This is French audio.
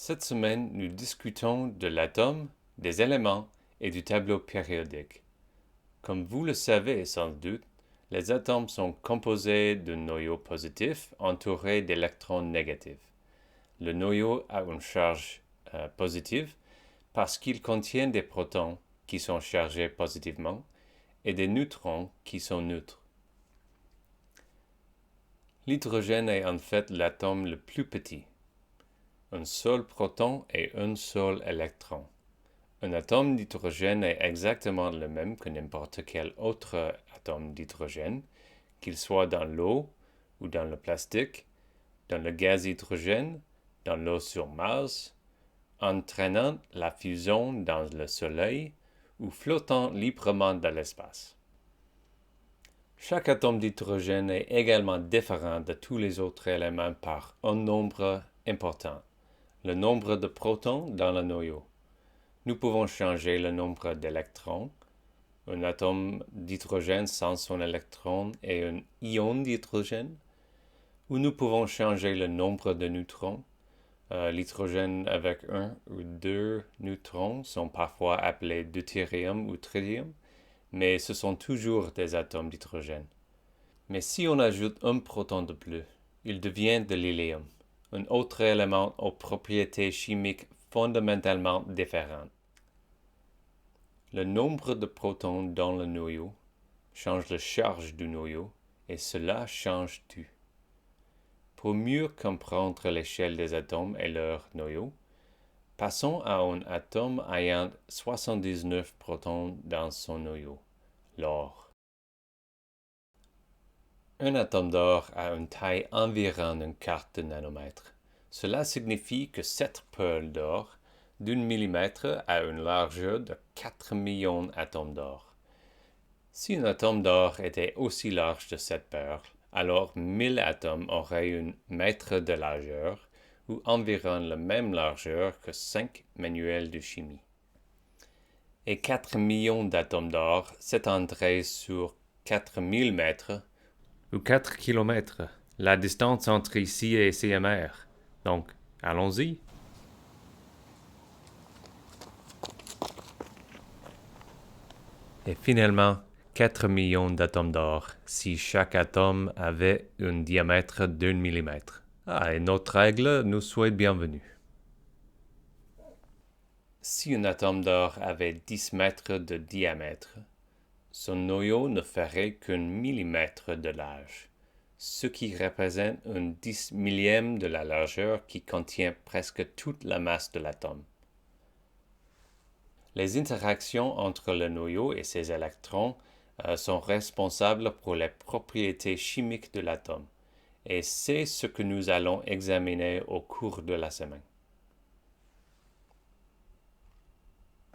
Cette semaine, nous discutons de l'atome, des éléments et du tableau périodique. Comme vous le savez sans doute, les atomes sont composés de noyaux positifs entourés d'électrons négatifs. Le noyau a une charge positive parce qu'il contient des protons qui sont chargés positivement et des neutrons qui sont neutres. L'hydrogène est en fait l'atome le plus petit. Un seul proton et un seul électron. Un atome d'hydrogène est exactement le même que n'importe quel autre atome d'hydrogène, qu'il soit dans l'eau ou dans le plastique, dans le gaz hydrogène, dans l'eau sur Mars, entraînant la fusion dans le Soleil ou flottant librement dans l'espace. Chaque atome d'hydrogène est également différent de tous les autres éléments par un nombre important, le nombre de protons dans le noyau. Nous pouvons changer le nombre d'électrons. Un atome d'hydrogène sans son électron est un ion d'hydrogène. Ou nous pouvons changer le nombre de neutrons. L'hydrogène avec un ou deux neutrons sont parfois appelés deutérium ou tritium, mais ce sont toujours des atomes d'hydrogène. Mais si on ajoute un proton de plus, il devient de l'hélium, un autre élément aux propriétés chimiques fondamentalement différentes. Le nombre de protons dans le noyau change la charge du noyau et cela change tout. Pour mieux comprendre l'échelle des atomes et leur noyau, passons à un atome ayant 79 protons dans son noyau, l'or. Un atome d'or a une taille environ un quart de nanomètre. Cela signifie que 7 perles d'or d'un millimètre a une largeur de 4 millions d'atomes d'or. Si un atome d'or était aussi large que 7 perles, alors 1000 atomes auraient un mètre de largeur, ou environ la même largeur que 5 manuels de chimie. Et 4 millions d'atomes d'or s'étendraient sur 4000 mètres, ou 4 kilomètres, la distance entre ici et CMR. Donc, allons-y. Et finalement, 4 millions d'atomes d'or si chaque atome avait un diamètre d'un millimètre. Et notre règle nous souhaite bienvenue. Si un atome d'or avait 10 mètres de diamètre, son noyau ne ferait qu'un millimètre de large, ce qui représente un 10 millième de la largeur qui contient presque toute la masse de l'atome. Les interactions entre le noyau et ses électrons sont responsables pour les propriétés chimiques de l'atome, et c'est ce que nous allons examiner au cours de la semaine.